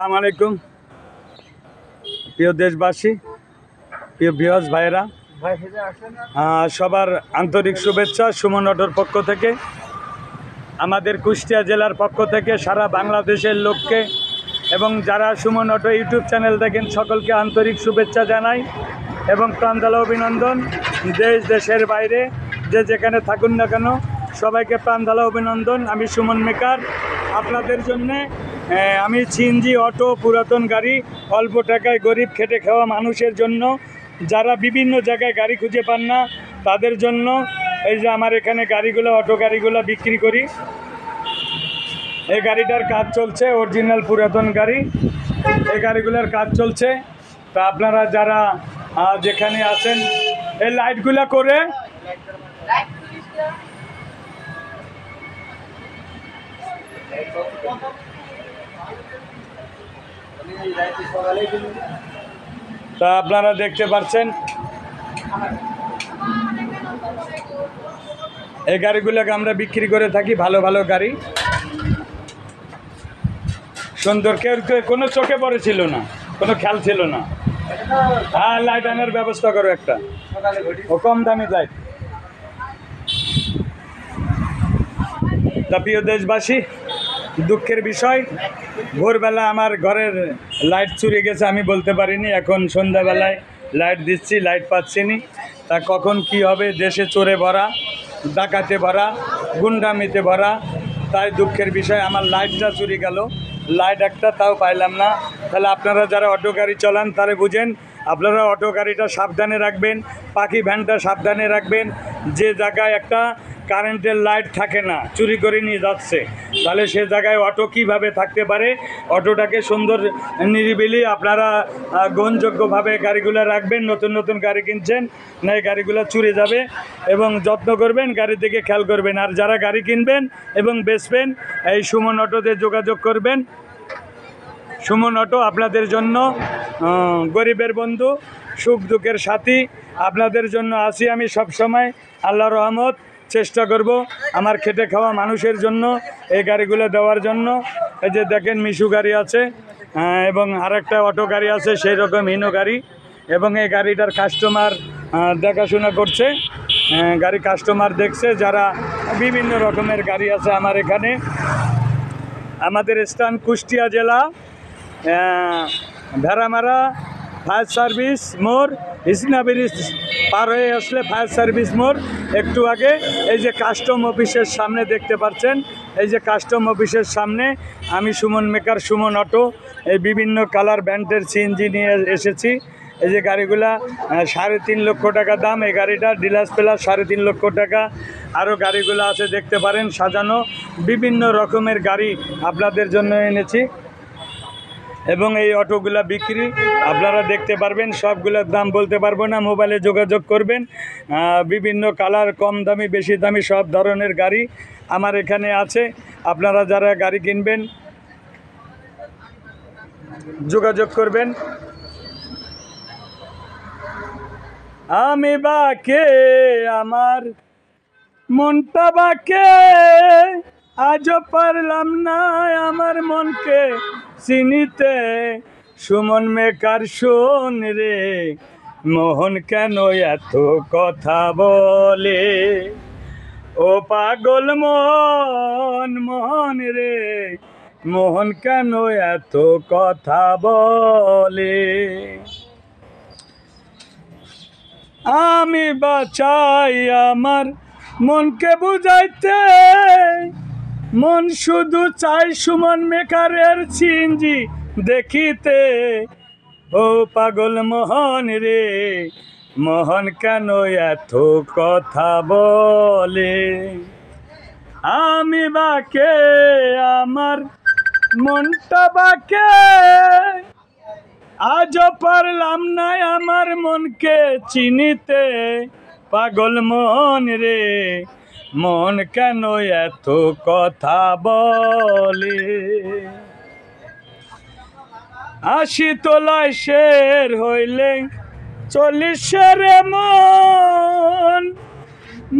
আসসালামু আলাইকুম প্রিয় দেশবাসী, প্রিয় ভিউয়ার্স ভাইরা, সবার আন্তরিক শুভেচ্ছা সুমন অটোর পক্ষ থেকে, আমাদের কুষ্টিয়া জেলার পক্ষ থেকে সারা বাংলাদেশের লোককে এবং যারা সুমন অটো ইউটিউব চ্যানেল দেখেন সকলকে আন্তরিক শুভেচ্ছা জানাই এবং প্রাণঢালা অভিনন্দন। দেশের বাইরে যে যেখানে থাকুন না কেন সবাইকে প্রাণঢালা অভিনন্দন। আমি সুমন মেকার আপনাদের জন্যে আমি সিএনজি অটো, পুরাতন গাড়ি, অল্প টাকায় গরিব খেটে খাওয়া মানুষের জন্য, যারা বিভিন্ন জায়গায় গাড়ি খুঁজে পান না তাদের জন্য এই যে আমার এখানে গাড়িগুলো, অটো গাড়িগুলো বিক্রি করি। এই গাড়িটার কাজ চলছে, অরিজিনাল পুরাতন গাড়ি, এই গাড়িগুলোর কাজ চলছে। তা আপনারা যারা যেখানে আছেন এই লাইটগুলো করে তা আপনারা দেখতে পাচ্ছেন এই গাড়িগুলোকে আমরা বিক্রি করে থাকি। ভালো ভালো গাড়ি, সুন্দর, কেউ কোনো চোখে পড়েছিল না, কোনো খেয়াল ছিল না। হ্যাঁ, লাইট আনার ব্যবস্থা করো একটা, ও কম দামি লাইট। তা প্রিয় দেশবাসী, দুঃখের বিষয়, ভোরবেলা আমার ঘরের লাইট চুরি গেছে, আমি বলতে পারিনি। এখন সন্ধ্যাবেলায় লাইট দিচ্ছি, লাইট পাচ্ছি নি। তা কখন কি হবে, দেশে চোরে ভরা, ডাকাতে ভরা, গুন্ডামিতে ভরা, তাই দুঃখের বিষয় আমার লাইটটা চুরি গেল। লাইট একটা তাও পাইলাম না। তাহলে আপনারা যারা অটো গাড়ি চালান তারা বুঝেন, আপনারা অটো গাড়িটা সাবধানে রাখবেন, পাখি ভ্যানটা সাবধানে রাখবেন। যে জায়গায় একটা কারেন্টের লাইট থাকে না, চুরি করে নিয়ে যাচ্ছে, তাহলে সে জায়গায় অটো কীভাবে থাকতে পারে? অটোটাকে সুন্দর নিরিবিলি আপনারা গ্রহণযোগ্যভাবে গাড়িগুলো রাখবেন। নতুন নতুন গাড়ি কিনছেন না, এই গাড়িগুলো চুরি যাবে, এবং যত্ন করবেন, গাড়ির দিকে খেয়াল করবেন। আর যারা গাড়ি কিনবেন এবং বেচবেন, এই সুমন অটোতে যোগাযোগ করবেন। সুমন অটো আপনাদের জন্য গরিবের বন্ধু, সুখ দুঃখের সাথী, আপনাদের জন্য আছি আমি সব সময়। আল্লাহর রহমত, চেষ্টা করব আমার খেটে খাওয়া মানুষের জন্য এই গাড়িগুলো দেওয়ার জন্য। এই যে দেখেন মিশু গাড়ি আছে, এবং আরেকটা অটো গাড়ি আছে সেই রকম হিনো গাড়ি, এবং এই গাড়িটার কাস্টমার দেখাশোনা করছে, গাড়ি কাস্টমার দেখছে। যারা বিভিন্ন রকমের গাড়ি আছে আমার এখানে। আমাদের স্থান কুষ্টিয়া জেলা, ভেড়ামারা ফায়ার সার্ভিস মোড়, ইসনা ব্রিজ পার হয়ে আসলে ফায়ার সার্ভিস মোড় একটু আগে এই যে কাস্টম অফিসের সামনে দেখতে পাচ্ছেন, এই যে কাস্টম অফিসের সামনে আমি সুমন মেকার, সুমন অটো, এই বিভিন্ন কালার ব্র্যান্ডের সিএনজি নিয়ে এসেছি। এই যে গাড়িগুলা 3.5 লক্ষ টাকা দাম, এই গাড়িটা ডিলাক্স প্লাস 3.5 লক্ষ টাকা। আরও গাড়িগুলো আছে দেখতে পারেন সাজানো, বিভিন্ন রকমের গাড়ি আপনাদের জন্য এনেছি, এবং এই অটোগুলা বিক্রি আপনারা দেখতে পারবেন। সবগুলোর দাম বলতে পারবো না, মোবাইলে যোগাযোগ করবেন। বিভিন্ন কালার, কম দামি, বেশি দামি সব ধরনের গাড়ি আমার এখানে আছে। আপনারা যারা গাড়ি কিনবেন যোগাযোগ করবেন। আমি বাকে, আমার মনটা বাকে, আজও পারলাম না আমার মনকে চিনিতে। সুমন মেকার শোন রে, মোহন কেন এত কথা বলে? ও পাগল মন, মোহন রে, মোহন কেন এত কথা বলে? আমি বাঁচাই আমার মনকে বুঝাইতে, মন শুধু চাই সুমন মেকারের সিএনজি দেখিতে। ও পাগল মোহন রে, মোহন কেন এত কথা বলে? আমি বাকে, আমার মনটা বাকে, আজও পারলাম না আমার মনকে চিনিতে। পাগল মন রে, মন কেন এত কথা বলে? 80 তলায় শের হইলে 40 মন,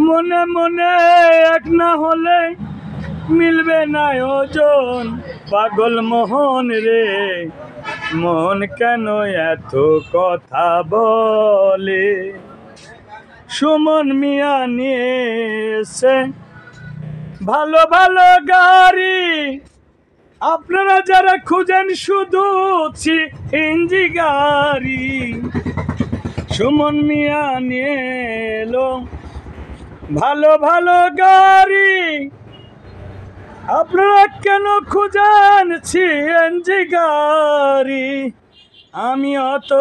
মনে মনে এক না হলে মিলবে না ওজন। পাগল মোহন রে, মন কেন এত কথা বলে। সুমন মিয়া নিয়েছে ভালো ভালো গাড়ি, আপনারা যারা খুঁজেন শুধু সিএনজি গাড়ি। সুমন মিয়া নিয়ে এলো ভালো ভালো গাড়ি, আপনারা কেন খুঁজেন সিএনজি গাড়ি। আমি অত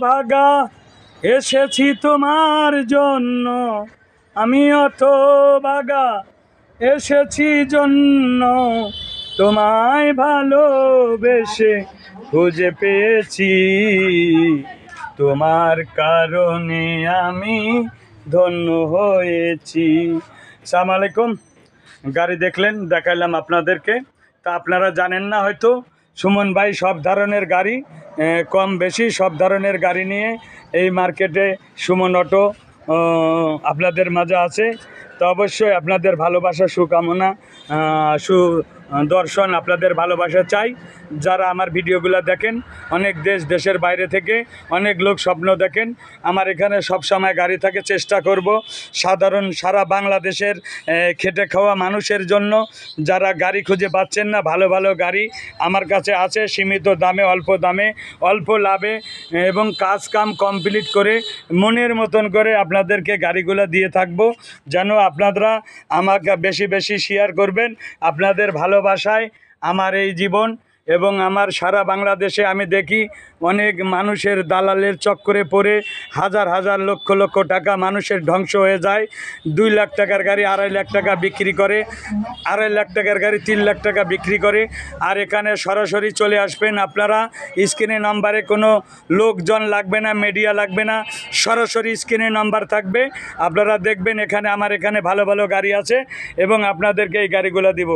ভাগা এসেছি তোমার জন্য, আমি অত ভাগা এসেছি জন্য, তোমায় ভালোবেসে খুঁজে পেয়েছি, তোমার কারণে আমি ধন্য হয়েছি। আসসালামু আলাইকুম। গাড়ি দেখলেন, দেখাইলাম আপনাদেরকে। তা আপনারা জানেন না হয়তো, সুমন ভাই সব ধরনের গাড়ি, কম বেশি সব ধরনের গাড়ি নিয়ে এই মার্কেটে সুমন অটো আপনাদের মাঝে আছে। তো অবশ্যই আপনাদের ভালোবাসা, সুকামনা, সুদর্শন, আপনাদের ভালোবাসা চাই। যারা আমার ভিডিওগুলো দেখেন, অনেক দেশের বাইরে থেকে অনেক লোক স্বপ্ন দেখেন আমার এখানে সব সময় গাড়ি থাকে। চেষ্টা করব সাধারণ সারা বাংলাদেশের খেটে খাওয়া মানুষের জন্য, যারা গাড়ি খুঁজে পাচ্ছেন না, ভালো ভালো গাড়ি আমার কাছে আছে, সীমিত দামে, অল্প দামে, অল্প লাভে, এবং কাজ কাম কমপ্লিট করে মনের মতন করে আপনাদেরকে গাড়িগুলো দিয়ে থাকবো। যেন আপনারা আমাকে বেশি বেশি শেয়ার করবেন। আপনাদের ভালোবাসায় আমার এই জীবন, এবং আমার সারা বাংলাদেশে আমি দেখি অনেক মানুষের দালালের চক্করে পড়ে হাজার হাজার লক্ষ লক্ষ টাকা মানুষের ধ্বংস হয়ে যায়। 2 লাখ টাকার গাড়ি 2.5 লাখ টাকা বিক্রি করে, 2.5 লাখ টাকার গাড়ি 3 লাখ টাকা বিক্রি করে। আর এখানে সরাসরি চলে আসবেন আপনারা, স্ক্রিনে নাম্বারে কোনো লোকজন লাগবে না, মিডিয়া লাগবে না, সরাসরি স্ক্রিনে নাম্বার থাকবে। আপনারা দেখবেন এখানে আমার এখানে ভালো ভালো গাড়ি আছে, এবং আপনাদেরকে এই গাড়িগুলো দিব,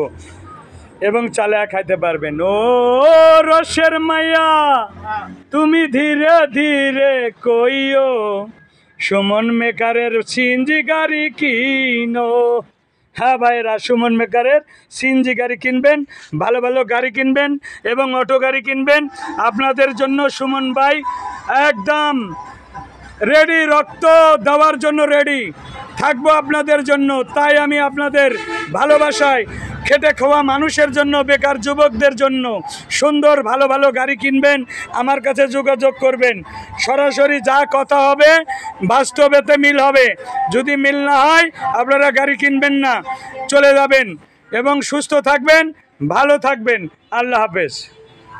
এবং চালায়া খাইতে পারবেন। ও রসের মাইয়া তুমি ধীরে ধীরে কইও, সুমন মেকারের সিএনজি গাড়ি কিনো। হ্যাঁ ভাইরা, সুমন মেকারের সিএনজি গাড়ি কিনবেন, ভালো ভালো গাড়ি কিনবেন, এবং অটো গাড়ি কিনবেন। আপনাদের জন্য সুমন ভাই একদম রেডি, রক্ত দেওয়ার জন্য রেডি থাকবো আপনাদের জন্য। তাই আমি আপনাদের ভালোবাসায় খেটে খাওয়া মানুষের জন্য, বেকার যুবকদের জন্য সুন্দর ভালো ভালো গাড়ি কিনবেন, আমার কাছে যোগাযোগ করবেন। সরাসরি যা কথা হবে বাস্তবেতে মিল হবে, যদি মিল না হয় আপনারা গাড়ি কিনবেন না, চলে যাবেন। এবং সুস্থ থাকবেন, ভালো থাকবেন। আল্লাহ হাফেজ।